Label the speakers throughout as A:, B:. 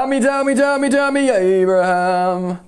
A: Tammy Abraham.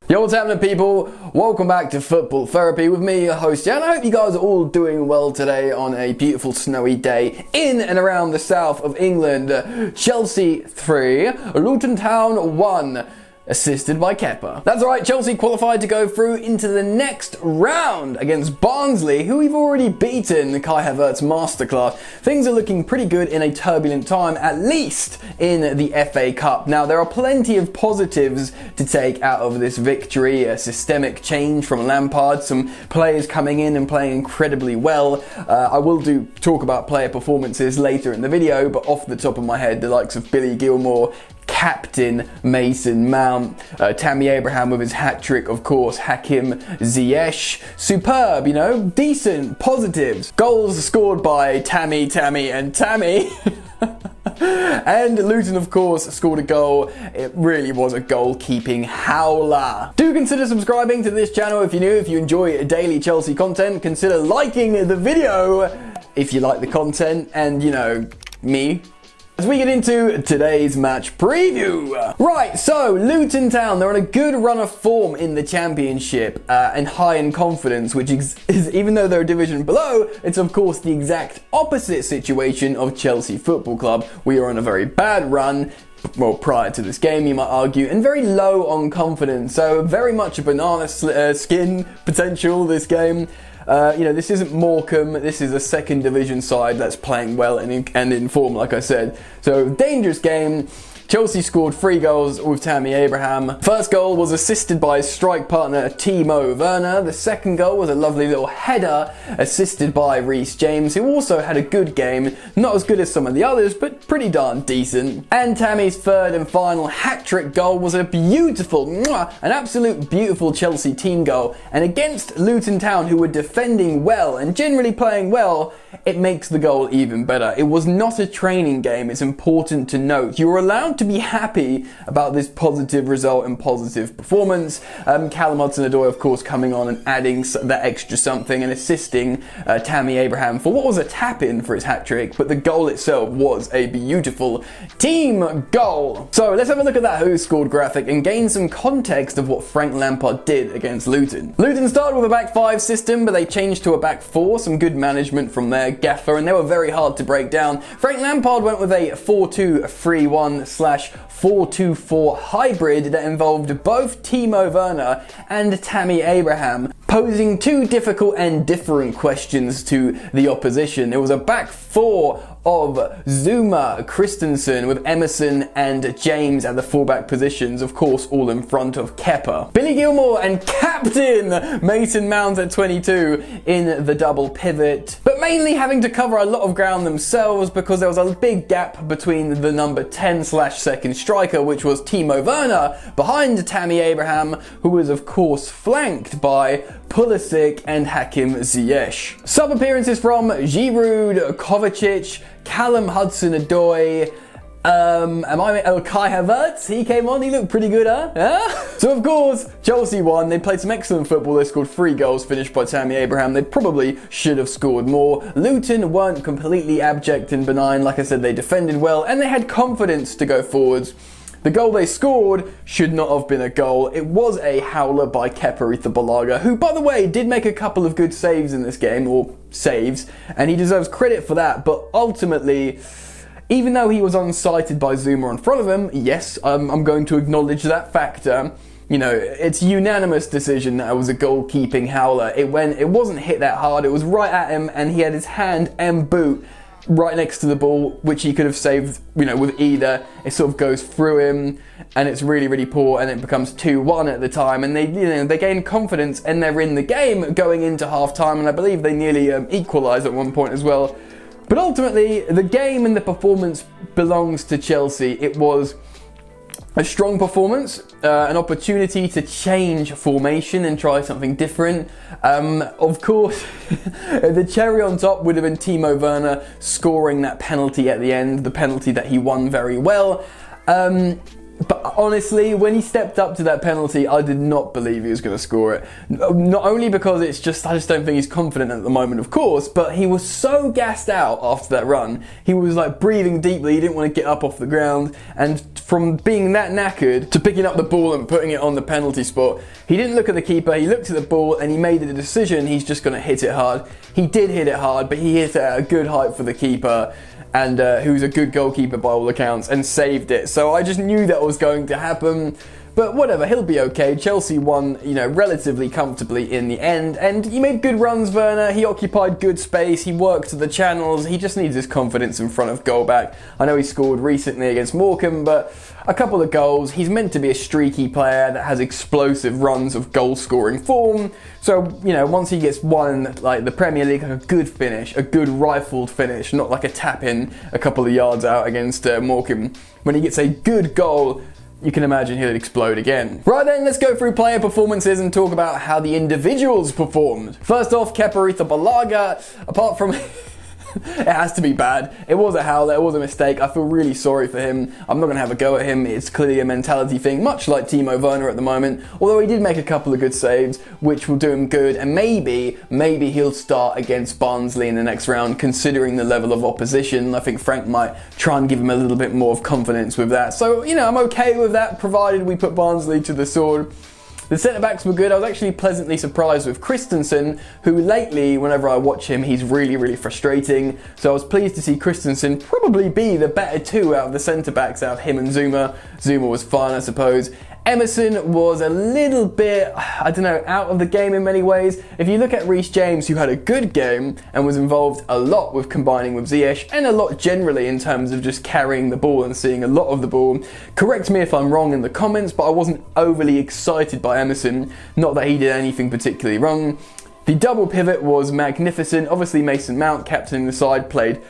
A: Yo, what's happening, people? Welcome back to Football Therapy with me, your host, Jan. I hope you guys are all doing well today on a beautiful snowy day in and around the south of England. Chelsea 3, Luton Town 1. Assisted by Kepa. That's right, Chelsea qualified to go through into the next round against Barnsley, who we've already beaten the Kai Havertz masterclass. Things are looking pretty good in a turbulent time, at least in the FA Cup. Now, there are plenty of positives to take out of this victory. A systemic change from Lampard, some players coming in and playing incredibly well. I will talk about player performances later in the video, but off the top of my head, the likes of Billy Gilmour, Captain Mason Mount, Tammy Abraham with his hat-trick, of course, Hakim Ziyech. Superb, you know, decent, positives. Goals scored by Tammy, and Tammy. And Luton, of course, scored a goal. It really was a goal-keeping howler. Do consider subscribing to this channel if you're new. If you enjoy daily Chelsea content, consider liking the video if you like the content and, you know, me. As we get into today's match preview. Right, so Luton Town, they're on a good run of form in the Championship and high in confidence, which is, even though they're a division below, it's of course the exact opposite situation of Chelsea Football Club. We are on a very bad run. Well, prior to this game, you might argue, and very low on confidence. So very much a banana skin potential this game. You know, this isn't Morecambe, this is a second division side that's playing well and in form, like I said. So, dangerous game. Chelsea scored 3 goals with Tammy Abraham. First goal was assisted by his strike partner Timo Werner. The second goal was a lovely little header assisted by Reece James, who also had a good game. Not as good as some of the others, but pretty darn decent. And Tammy's third and final hat-trick goal was a beautiful, an absolute beautiful Chelsea team goal. And against Luton Town, who were defending well and generally playing well, it makes the goal even better. It was not a training game, it's important to note. You were allowed to be happy about this positive result and positive performance. Callum Hudson-Odoi, of course, coming on and adding that extra something and assisting Tammy Abraham for what was a tap-in for his hat-trick, but the goal itself was a beautiful team goal. So let's have a look at that who scored graphic and gain some context of what Frank Lampard did against Luton. Luton started with a back 5 system, but they changed to a back 4. Some good management from their gaffer, and they were very hard to break down. Frank Lampard went with a 4-2-3-1/4-2-4 hybrid that involved both Timo Werner and Tammy Abraham, posing 2 difficult and different questions to the opposition. It was a back 4 of Zuma, Christensen, with Emerson and James at the fullback positions, of course, all in front of Kepa. Billy Gilmour and Captain Mason Mount at 22 in the double pivot, but mainly having to cover a lot of ground themselves because there was a big gap between the number 10/second striker, which was Timo Werner, behind Tammy Abraham, who was of course flanked by Pulisic and Hakim Ziyech. Sub appearances from Giroud, Kovacic, Callum Hudson-Odoi, Kai Havertz, he came on, he looked pretty good, huh? So of course, Chelsea won. They played some excellent football. They scored 3 goals, finished by Tammy Abraham. They probably should have scored more. Luton weren't completely abject and benign. Like I said, they defended well, and they had confidence to go forwards. The goal they scored should not have been a goal. It was a howler by Kepa Arrizabalaga, who, by the way, did make a couple of good saves in this game, or saves, and he deserves credit for that, but ultimately, even though he was unsighted by Zuma in front of him, yes, I'm going to acknowledge that factor. You know, it's a unanimous decision that it was a goalkeeping howler. It wasn't hit that hard, it was right at him, and he had his hand and boot right next to the ball, which he could have saved, you know, with either. It sort of goes through him, and it's really, really poor, and it becomes 2-1 at the time, and they gain confidence, and they're in the game going into half-time, and I believe they nearly equalised at one point as well. But ultimately, the game and the performance belongs to Chelsea. It was a strong performance, an opportunity to change formation and try something different. Of course, the cherry on top would have been Timo Werner scoring that penalty at the end, the penalty that he won very well. But honestly, when he stepped up to that penalty, I did not believe he was going to score it. Not only because I just don't think he's confident at the moment, of course, but he was so gassed out after that run. He was like breathing deeply, he didn't want to get up off the ground, and from being that knackered to picking up the ball and putting it on the penalty spot, he didn't look at the keeper, he looked at the ball and he made the decision he's just going to hit it hard. He did hit it hard, but he hit it at a good height for the keeper, and who's a good goalkeeper by all accounts, and saved it. So I just knew that was going to happen. But whatever, he'll be okay. Chelsea won, relatively comfortably in the end. And he made good runs, Werner. He occupied good space. He worked the channels. He just needs his confidence in front of goal back. I know he scored recently against Morecambe, but a couple of goals. He's meant to be a streaky player that has explosive runs of goal-scoring form. So, once he gets one, like the Premier League, like a good finish, a good rifled finish, not like a tap-in a couple of yards out against Morecambe. When he gets a good goal, you can imagine he'll explode again. Right then, let's go through player performances and talk about how the individuals performed. First off, Kepa Arrizabalaga, apart from... It has to be bad. It was a howler, it was a mistake. I feel really sorry for him. I'm not going to have a go at him. It's clearly a mentality thing, much like Timo Werner at the moment. Although he did make a couple of good saves, which will do him good. And maybe he'll start against Barnsley in the next round, considering the level of opposition. I think Frank might try and give him a little bit more of confidence with that. So, I'm okay with that, provided we put Barnsley to the sword. The centre-backs were good. I was actually pleasantly surprised with Christensen, who lately, whenever I watch him, he's really, really frustrating. So I was pleased to see Christensen probably be the better two out of the centre-backs, out of him and Zuma. Zuma was fine, I suppose. Emerson was a little bit, out of the game in many ways. If you look at Reece James, who had a good game and was involved a lot with combining with Ziyech, and a lot generally in terms of just carrying the ball and seeing a lot of the ball. Correct me if I'm wrong in the comments, but I wasn't overly excited by Emerson. Not that he did anything particularly wrong. The double pivot was magnificent. Obviously Mason Mount, captaining the side, played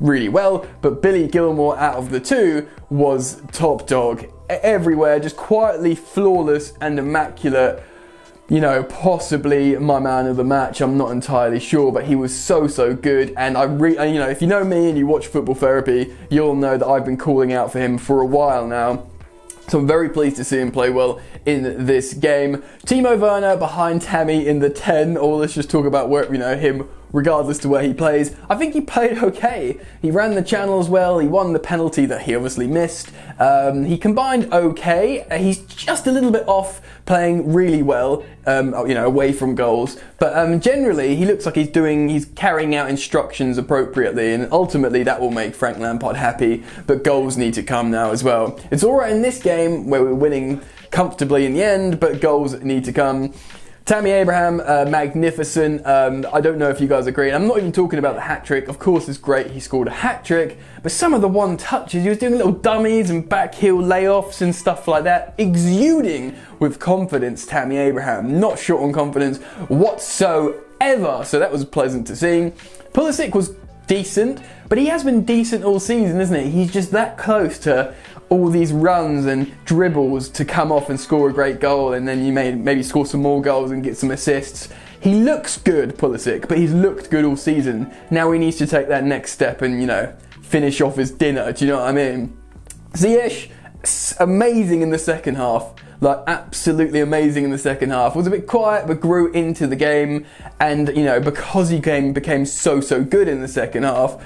A: really well, but Billy Gilmour out of the two was top dog everywhere, just quietly flawless and immaculate. Possibly my man of the match. I'm not entirely sure, but he was so good. And if you know me and you watch Football Therapy, you'll know that I've been calling out for him for a while now. So I'm very pleased to see him play well in this game. Timo Werner behind Tammy in the 10, or let's just talk about him regardless to where he plays. I think he played okay. He ran the channels well, he won the penalty that he obviously missed. He combined okay. He's just a little bit off playing really well, away from goals. But generally, he looks like he's carrying out instructions appropriately, and ultimately that will make Frank Lampard happy. But goals need to come now as well. It's alright in this game where we're winning comfortably in the end, but goals need to come. Tammy Abraham, magnificent. I don't know if you guys agree. I'm not even talking about the hat-trick. Of course, it's great he scored a hat-trick, but some of the one-touches, he was doing little dummies and back heel layoffs and stuff like that, exuding with confidence, Tammy Abraham. Not short on confidence whatsoever, so that was pleasant to see. Pulisic was decent, but he has been decent all season, isn't he? He's just that close to all these runs and dribbles to come off and score a great goal, and then you maybe score some more goals and get some assists. He looks good, Pulisic, but he's looked good all season. Now he needs to take that next step and, finish off his dinner. Do you know what I mean? Ziyech, amazing in the second half. Like, absolutely amazing in the second half. Was a bit quiet, but grew into the game. And, because he became so good in the second half,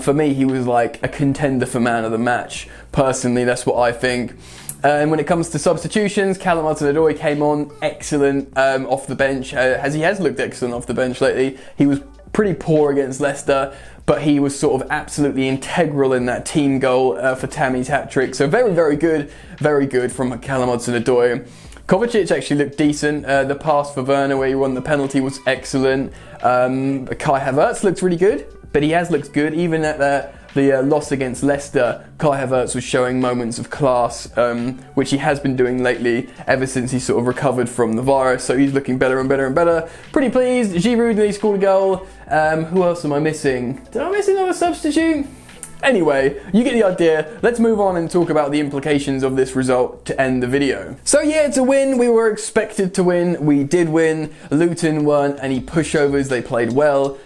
A: for me, he was like a contender for man of the match. Personally, that's what I think. And when it comes to substitutions, Callum Hudson-Odoi came on excellent off the bench, as he has looked excellent off the bench lately. He was pretty poor against Leicester, but he was sort of absolutely integral in that team goal for Tammy's hat-trick. So very good from Callum Hudson-Odoi. Kovacic actually looked decent. The pass for Werner where he won the penalty was excellent. Kai Havertz looks really good, but he has looked good. Even at the loss against Leicester, Kai Havertz was showing moments of class, which he has been doing lately ever since he sort of recovered from the virus. So he's looking better and better. Pretty pleased. Giroud nearly scored a goal. Who else am I missing? Did I miss another substitute? Anyway, you get the idea. Let's move on and talk about the implications of this result to end the video. So yeah, it's a win. We were expected to win. We did win. Luton weren't any pushovers. They played well.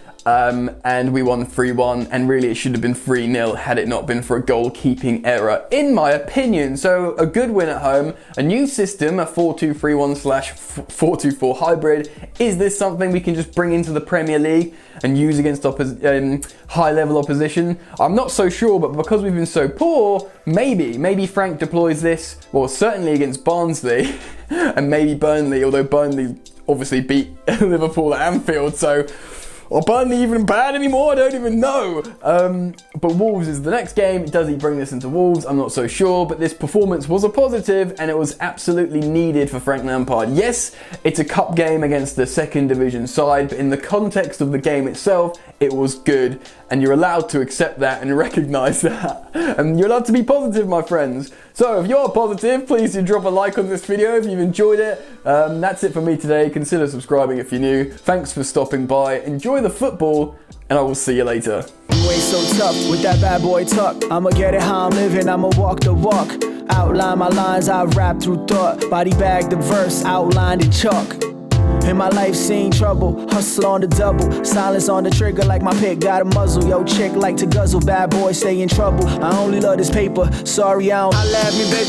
A: and we won 3-1, and really it should have been 3-0 had it not been for a goalkeeping error, in my opinion. So a good win at home, a new system, a 4-2-3-1/4-2-4 hybrid. Is this something we can just bring into the Premier League and use against high-level opposition? I'm not so sure, but because we've been so poor, maybe Frank deploys this, well, certainly against Barnsley, and maybe Burnley, although Burnley obviously beat Liverpool at Anfield, so... Or Burnley even bad anymore? I don't even know. But Wolves is the next game. Does he bring this into Wolves? I'm not so sure. But this performance was a positive, and it was absolutely needed for Frank Lampard. Yes, it's a cup game against the second division side, but in the context of the game itself, it was good. And you're allowed to accept that and recognise that. And you're allowed to be positive, my friends. So if you're positive, please do drop a like on this video if you've enjoyed it. That's it for me today. Consider subscribing if you're new. Thanks for stopping by. Enjoy the football, and I will see you later.
B: You ain't so tough with that bad boy tuck. I'ma get it how I'm living, I'ma walk the walk. Outline my lines, I rap through thought. Body bag the verse, outlined in chalk. In my life seen trouble, hustle on the double. Silence on the trigger like my pick got a muzzle. Yo chick like to guzzle, bad boy stay in trouble. I only love this paper, sorry I don't. I laugh me baby.